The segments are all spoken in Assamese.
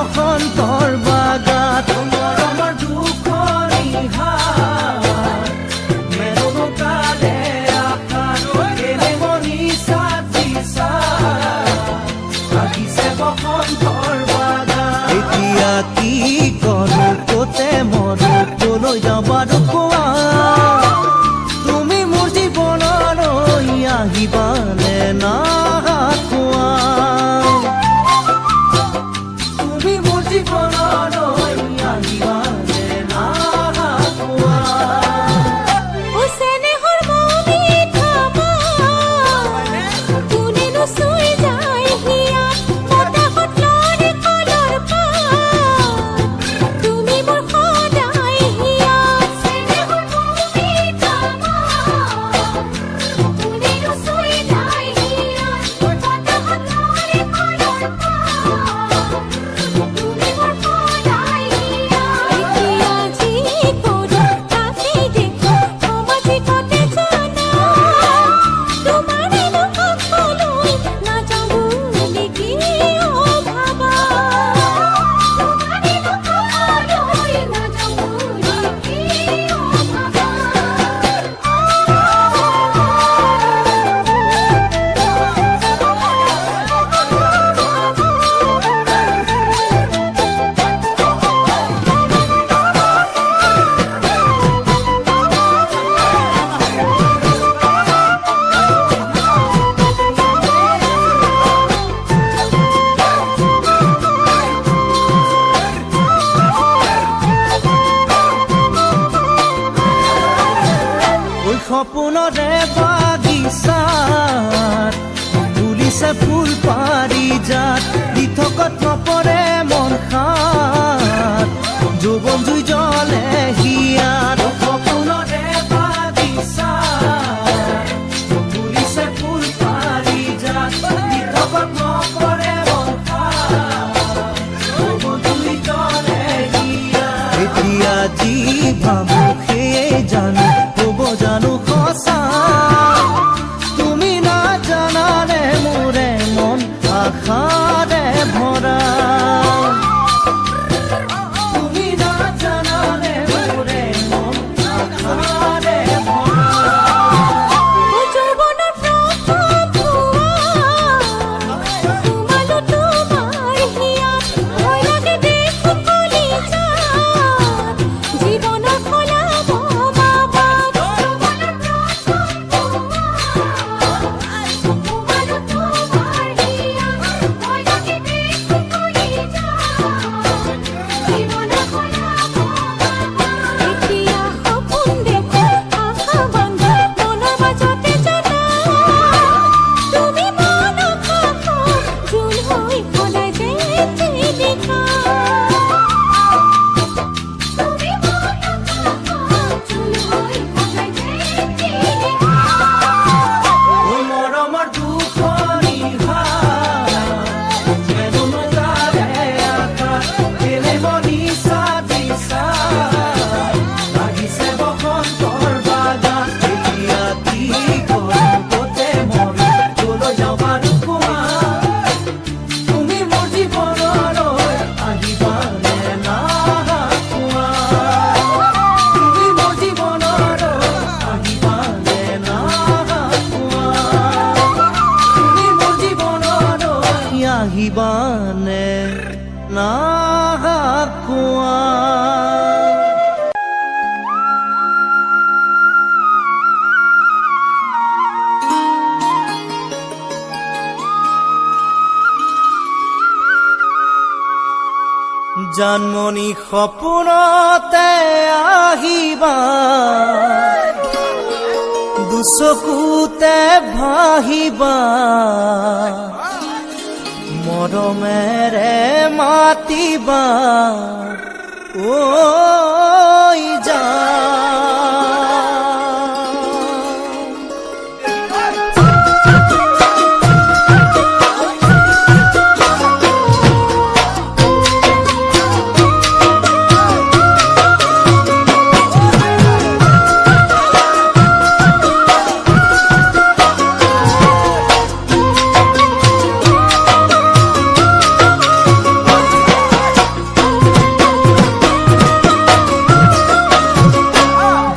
বসন্তৰ বাগাত মৰমৰ দুখনি হাত মেলনো কালে আশাৰ এনে মনি চাতিছা লাগিছে বসন্তৰ বাগাত এতিয়া কি কৰো কতে মৰো কলৈ যাওঁ বাৰু কোৱা তুমি মোৰ জীৱনলৈ আহিবানে না সপোনৰে বাগিচাত ফুলিছে ফুল পাৰিজাত দিঠকত নপৰে মন খাত যৌৱন জুই জ্বলে হিয়াত সপোনৰে বাগিচাত ফুলিছে ফুল পাৰিজাত দিঠকত নপৰে মন খাত যৌৱন জুই জ্বলে হিয়াত এতিয়া যি ভাবো সেয়ে জানো জানো সঁচা তুমি নাজানানে মোৰে মন আশাৰে ভৰা তুমি নাজানানে মোৰে মন আশাৰে ভৰা আহিবানে না কোৱা জানমণি সপোনতে আহিবা দুচকুতে ভাহিবা মৰমেৰে মাতিবা ঐ যা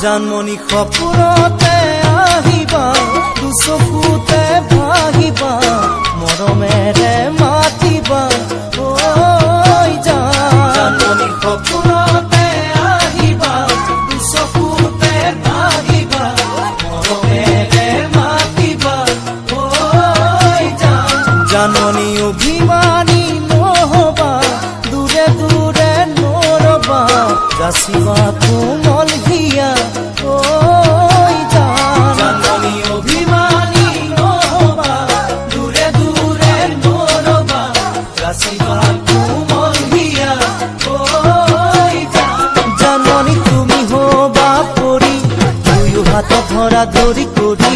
জানমণি সপোনতে আহিবা দুচকুতে ভাহিবা মৰমেৰে মাতিবা ঐ জানমণি সপোনতে আহিবা দুচকুতে ভাহিবা মৰমেৰে মাতিবা ঐ জানমণি অভিমানী নহবা দূৰে দূৰে নৰবা যাচিবা কোমল হিয়া ঐ জানমণি অভিমানী নহবা দূৰে দূৰে নৰবা যাচিবা কোমল হিয়া ঐ জানমণি তুমি হবা পৰি দুয়ো হাতত ধৰা ধৰি কৰি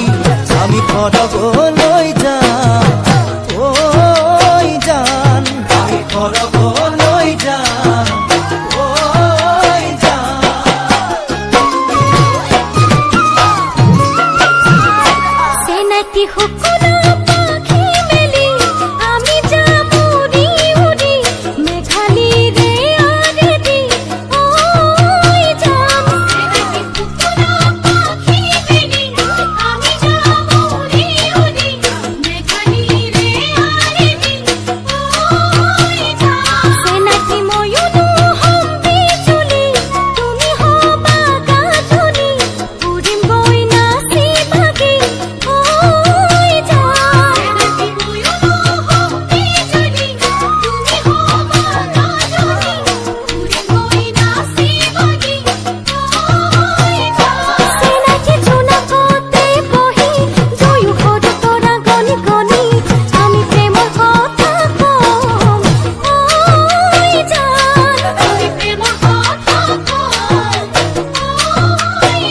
আমি সৰগলৈ যাম ঐ জান আমি সৰগলৈ যাম ঐ জান সেনাটি হুকুনা পাখি মেলি আমি যাব উড়ি উড়ি মেঘালি রে আরে দি ওই যাম সেনাটি হুকুনা পাখি মেলি আমি যাব উড়ি উড়ি মেঘালি রে আরে দি ওই যাম সেনাটি ময়ূর হম্বি চুলি তুমি হবা গাধুনি উড়িম বই নাচি ভাগি ওই যাম সেনাটি ময়ূর হম্বি চুলি তুমি হবা গাধুনি উড়িম বই নাচি ভাগি ওই যাম সেনাটি জোনাকতে বহি দুয়ো ঘৰ তৰা গনি গনি আমি প্ৰেমৰ কথা কম ওই জান আমি প্ৰেমৰ কথা কম ওই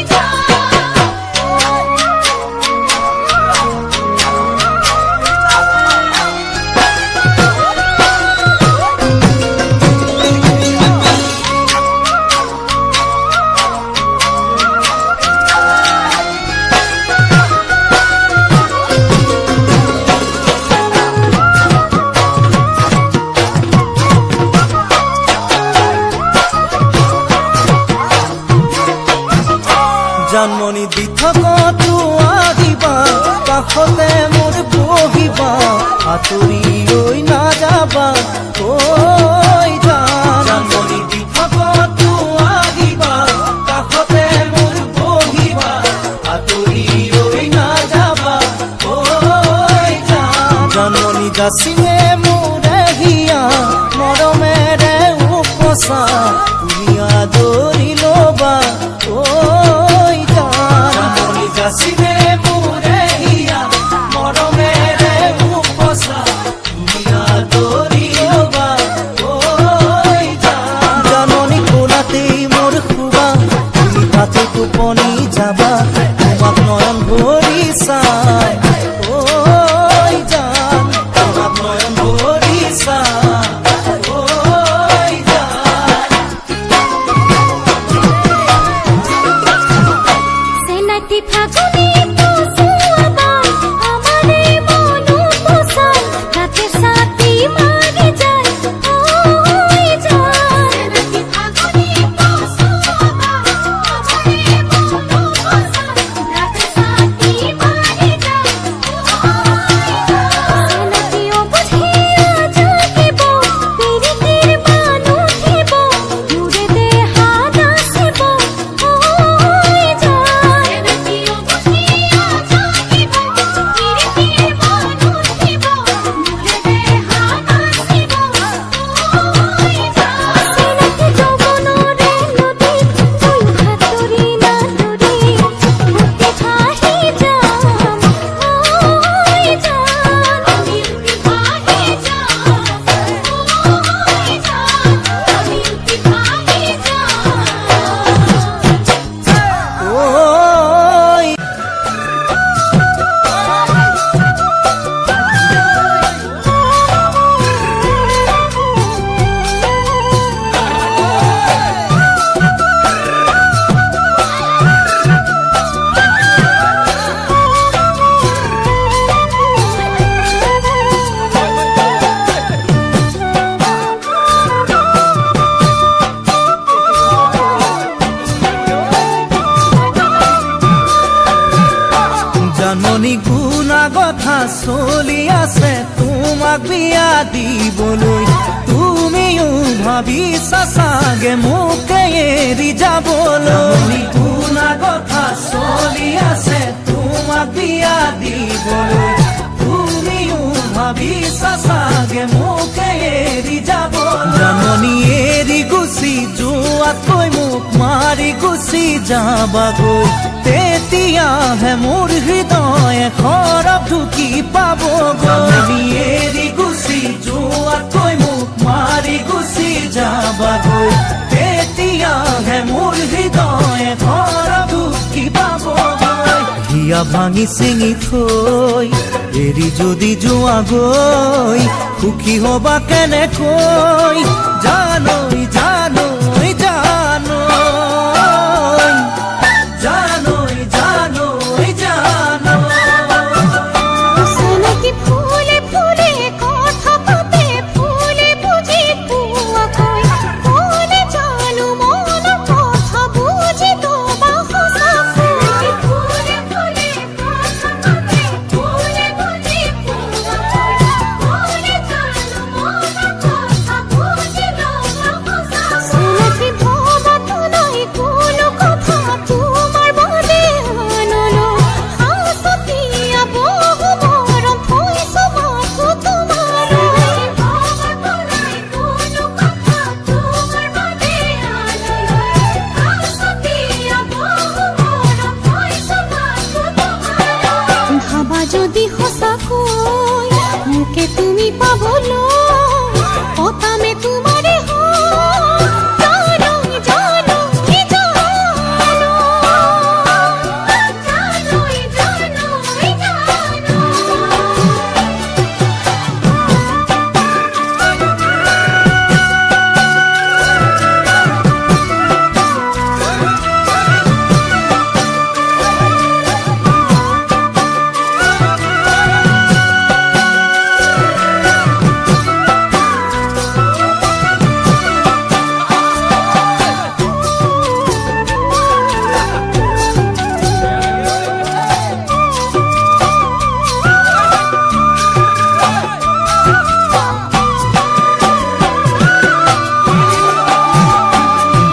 জানমণি দি থকতো আহিবা কাষতে মোৰ বহিবা আঁতৰি ঐ নাযাবা ঐ জানমণি দি থকতো আহিবা কাষতে মোৰ বহিবা আঁতৰি ঐ নাযাবা ঐ জানমণি যাচিলে মোৰে হিয়া মৰমেৰে উপচা তুমি আদৰি ল'বা ঐ জানমণি যাচিলে মোৰে হিয়া মৰমেৰে উপচা তুমি আদৰি ল'বা ঐ জানমণি কোলাতেই মোৰ শুবা তুমি তাতে টোপনি যাবা তোমাক নয়ন ভৰি চাই ঐ জান তোমাক নয়ন ভৰি চাই ঐ জান সেনাটি ফাগুনি দিবলৈ তুমিও ভাবিছা চাগে মোকে এৰি যাবলৈ শুনা কথা চলি আছে তোমাক বিয়া দিবলৈ তুমিও ভাবিছা চাগে মোকে এৰি যাবলৈ জাননী এৰি গুচি যোৱাতকৈ মোক মাৰি গুচি যাবাগৈ তেতিয়াহে মোৰ হৃদয়ে খৰব ঢুকি পাবগৈ এৰি গুচি যোৱাতকৈ মোক মাৰি গুচি যাবাগৈ তেতিয়াহে মোৰ হৃদয়ে খৰব ঢুকি পাবগৈ হিয়া ভাঙি চিঙি থৈ এৰি যদি যোৱাগৈ সুখী হবা কেনেকৈ জানৈ জানৈ জানৈ জানৈ জানৈ জানৈ চিনাকি ফুলে ফুলে কথা পাতে ফুলে বুজি পোৱাকৈ ফুলে জানো মনৰ কথা বুজি তোবা সঁচাকৈ ফুলে ফুলে কথা পাতে ফুলে বুজি পোৱাকৈ ফুলে জানো মনৰ কথা বুজি তোবা সঁচাকৈ চিনাকি ভবাতো নাই কোনো কথা তোমাৰ বাদে আনলো হাসতিয়া বহু মৰম থৈছো মাথো তোমালৈ ভবাতো নাই কোনো কথা তোমাৰ বাদে আনলো হাসতিয়া বহু মৰম থৈছো মাথো তোমালৈ ভাবা যদি সঁচাকৈ মোকে তুমি পাবলৈ পতামে তোমাৰে জানৈ জানৈ জানৈ জানৈ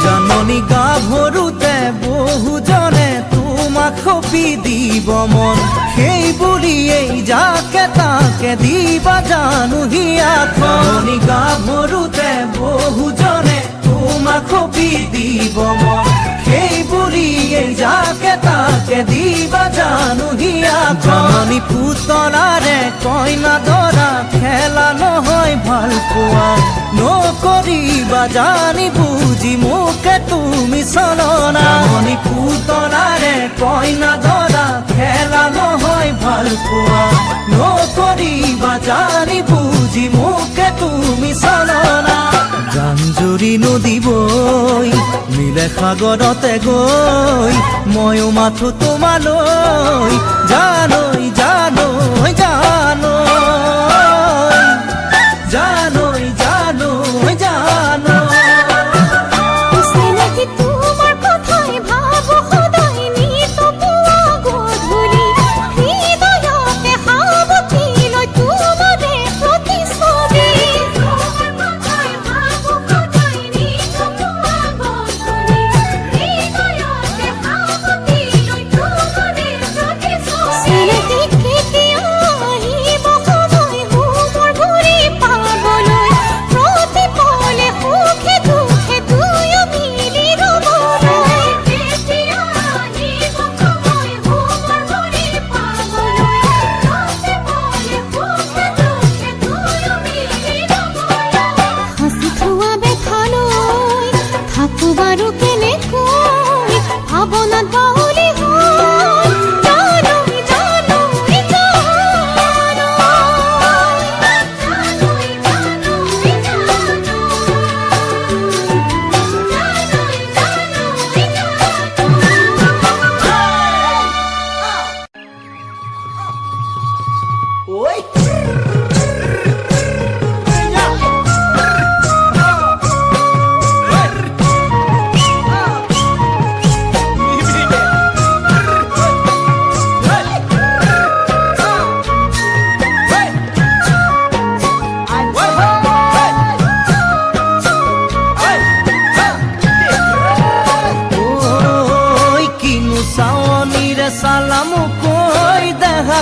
জাননী গাভৰুতে বহুজনে তোমাক সপি দিব মন সেই বুলিয়েই যাকে তাকে দিবা জানো হিয়াখন গাভৰুতে বহুজনে তোমাক সপি দিব মন সেই বুলিয়েই যাকে তাকে দিবা জানো হিয়াখন পুতলাৰে কইনা দৰা খেলা নহয় ভাল পোৱা নকৰিবা জানি বুজি মোকে তুমি চলনা পুতলাৰে কইনা দৰা খেলা নহয় ভাল পোৱা নকৰিবা জানি বুজি মোকে তুমি চলনা জান-জুৰি নদী বৈ মিলে সাগৰতে গৈ ময়ো মাথো তোমালৈ জানৈ জানৈ জানৈ জানৈ জানৈ চিনাকি তোমাৰ কথাই ভাবো সদায় নিত পুৱা গধূলি হৃদয়তে সাৱটি লৈ তোমাৰে প্ৰতিচ্ছবি তোমাৰ কথাই ভাবো সদায় নিত পুৱা গধূলি হৃদয়তে সাৱটি লৈ তোমাৰে প্ৰতিচ্ছবি চিনাকি কেতিয়া আহিব সময় মোৰ ঘূৰি পাবলৈ প্ৰতি পলে সুখে দুখে দুয়ো মিলি ৰ'বলৈ কেতিয়া আহিব সময় মোৰ ঘূৰি পাবলৈ প্ৰতি পলে সুখে দুখে দুয়ো মিলি ৰ'বলৈ হাঁচি থোৱা বেথালৈ থাকো বাৰু কেনেকৈ ভাৱনাত বাউলি হৈ জানৈ জানৈ ঐ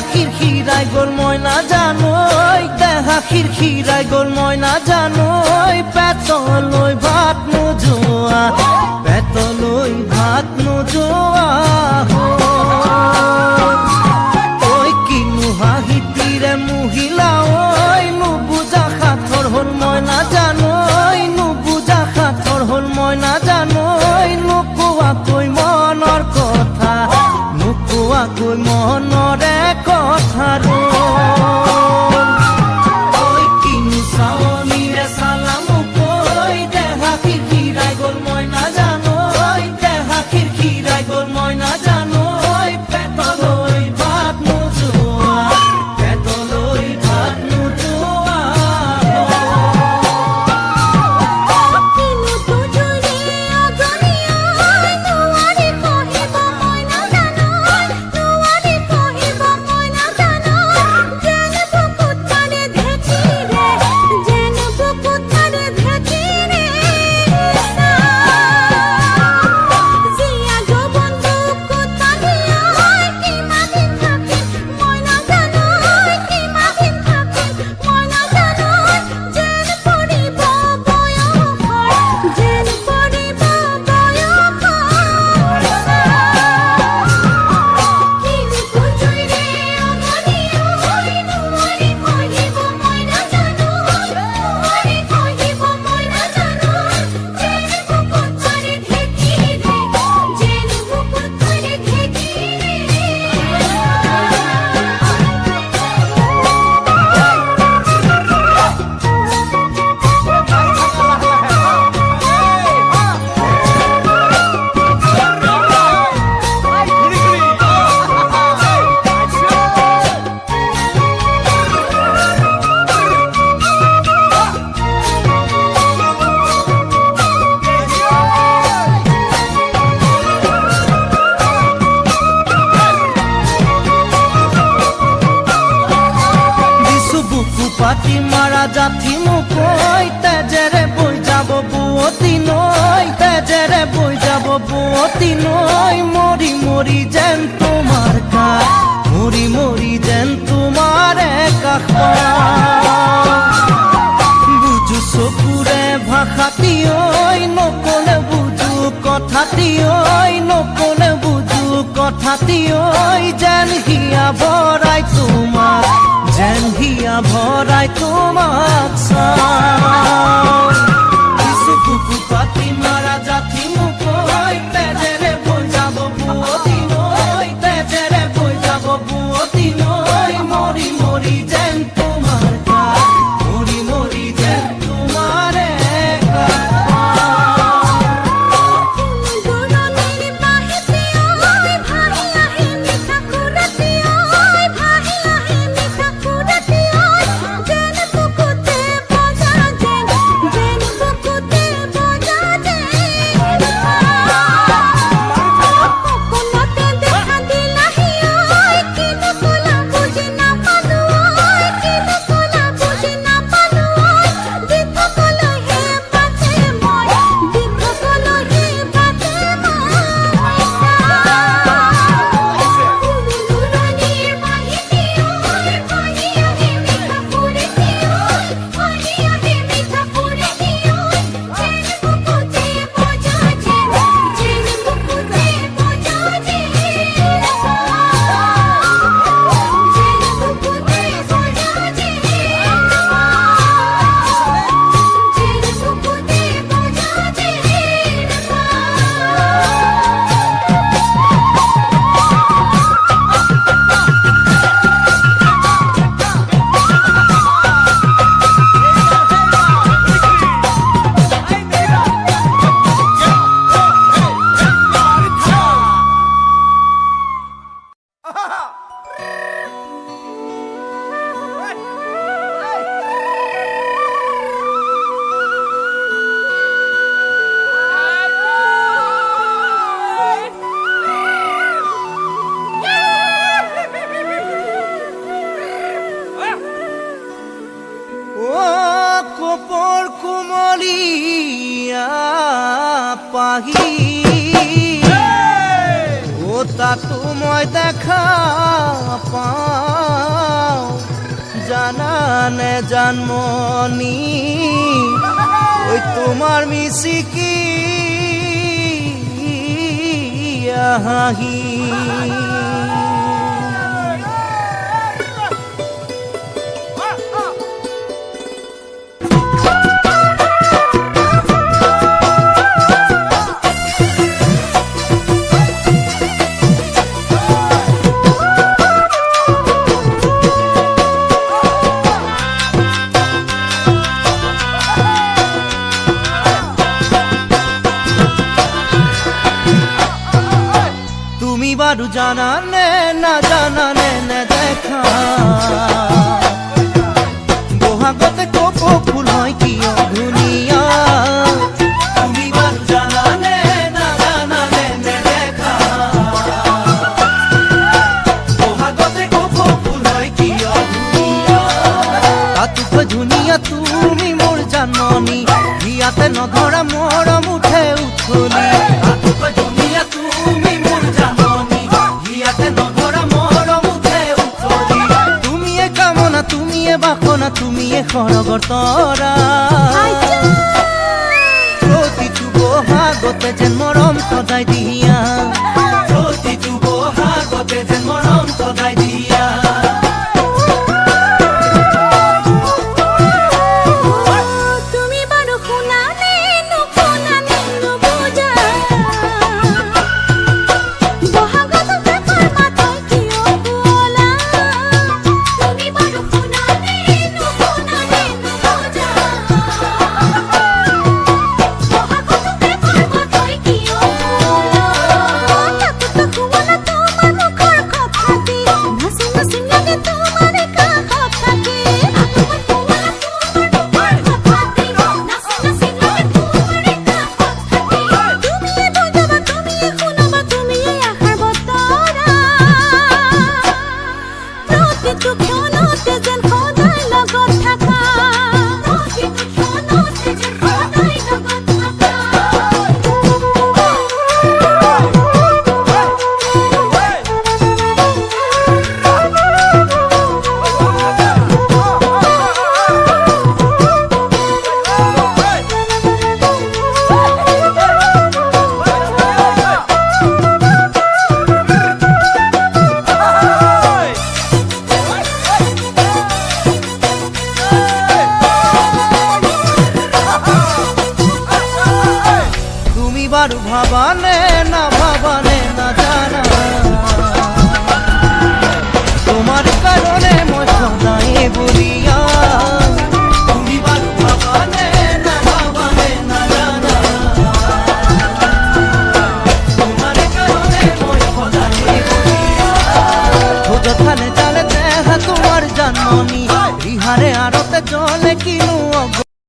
খিৰখিৰাই গ'ল মই নাজানো দেহা খিৰখিৰাই গ'ল মই নাজানো পেটলৈ ভাত নোযোৱা পেটলৈ ভাত নোযোৱা ঐ কিনো হাঁহিতিৰে মহিলা ঐ নুবুজা সাঁথৰ হ'ল মই নাজানো নুবুজা সাঁথৰ হ'ল মই নাজানো নোকোৱাকৈ মনৰ কথা নোকোৱাকৈ মনৰে কথাটো ঐ কিনো চাৱনিৰে চালা মোক ঐ দেহা খিৰখিৰাই গ'ল মই নাজানো দেহা খিৰখিৰাই গ'ল মই নাজানো পেটলৈ ভাত নোযোৱা পেটলৈ ভাত নোযোৱা কিনো তুজুৰে অগনিয়াই নোৱাৰি কহিব মই নাজানো নোৱাৰি কহিব মই নাজানো যেন বুকুত মাৰে ঢেঁকীৰে যেন বুকুত মাৰে ঢেঁকীৰে জীয়া যৌৱন বুকুত বান্ধিয়াই কিমান দিন থাকিম মই নাজানো কিমান দিন থাকিম মই নাজানো যেন পৰিব বয়সৰ যেন পৰিব বয়সৰ কিনো তুজুৰে অগনিয়াই নোৱাৰি কহিব মই নাজানো নোৱাৰি কহিব মই নাজানো যেন বুকুত মাৰে ঢেঁকীৰে যেন বুকুত মাৰে দিছো বুকু পাতি মাৰা জাঠি মোক ঐ তেজেৰে বৈ যাব বুৱতী নৈ তেজেৰে বৈ যাব বুৱতী নৈ মৰি মৰি যেন তোমাৰ কাষ মৰি মৰি যেন তোমাৰে কাষ বুজো চকুৰে ভাষাটি ঐ নকলে বুজো কথাটি ঐ নকলে বুজো কথাটি ঐ যেন হিয়া ভৰাই তোমাক যেন হিয়া ভৰাই তোমাক চাওঁ কিছু বুকু পাতি মাৰা জাঠি মোক ঐ তেজেৰে বৈ যাব বুৱতী নৈ তেজেৰে বৈ যাব বুৱতী নৈ মৰি মৰি যেন তোমাৰ কাষ মৰি মৰি যেন তোমাৰে কাষ দুৰণিৰ বাহিতে ঐ ভাহি আহি মিঠা সুৰতি ঐ ভাহি আহি মিঠা সুৰতি ঐ যেন বুকুতে বজা যেন বুকুতে বজা সপোনতে দেখা দিলাহি ঐ কিনো ক'লা বুজি নাপালো ঐ কিনো ক'লা বুজি নাপালো ঐ দীৰ্ঘকলৈহে বাটে মই দীৰ্ঘকলৈহে বাটে মই দুৰণিৰ বাহিতে ঐ ভাহি আহি মিঠা সুৰতি ঐ ভাহি আহি মিঠা সুৰতি ঐ যেন বুকুতে বজা যেন বুকুতে বজা যেন বুকুতে পাহি তাতো মই দেখা পাওঁ জানানে জানমনি ওই তোমার মিচিকি হাঁহি তুমি বারু জানানে না জানানে না দেখা বহাগতে কোকো ফুল হয় কি অধুনিয়া তুমি বারু জানানে না জানানে না দেখা বহাগতে কোকো ফুল হয় কি অধুনিয়া তাতুকে ধুনিয়া তুমি মোর জানমনি হিয়াতে নধরা মরম উঠে উঠলি তাতুকে ধুনিয়া তুমি মোর জানমনি হিয়াতে নধরা মরম উঠে উঠলি তুমিয়ে কামনা তুমিয়ে বাসনা তুমিয়ে সৰগৰ তৰা প্ৰতিটো বহাগতে যেন মৰম সদায় দিয়া প্ৰতিটো বহাগতে যেন মৰম সদায় দিয়া তুমি বাৰো শুনানে নুশুনানে নুবুজা বহাগত পেপাৰ মাথায় কিয় শুৱলা তুমি বাৰো শুনানে নুশুনানে নুবুজা বহাগত পেপাৰ মাথায় কিয় শুৱলা তাতো শুৱলা তোমাৰ মুখৰ কথাটি নাচি নাচি লাগে তোমাৰ কাষত থাকি বারু ভাবানে না জানা তোমার কারণে মই সদায় বলিয়া তুমি বারু ভাবানে না জানা তোমার কারণে মই সদায় বলিয়া খোঁজ থানে জালে দেহা তোমার জানমনি বিহারে আরতে জলে কি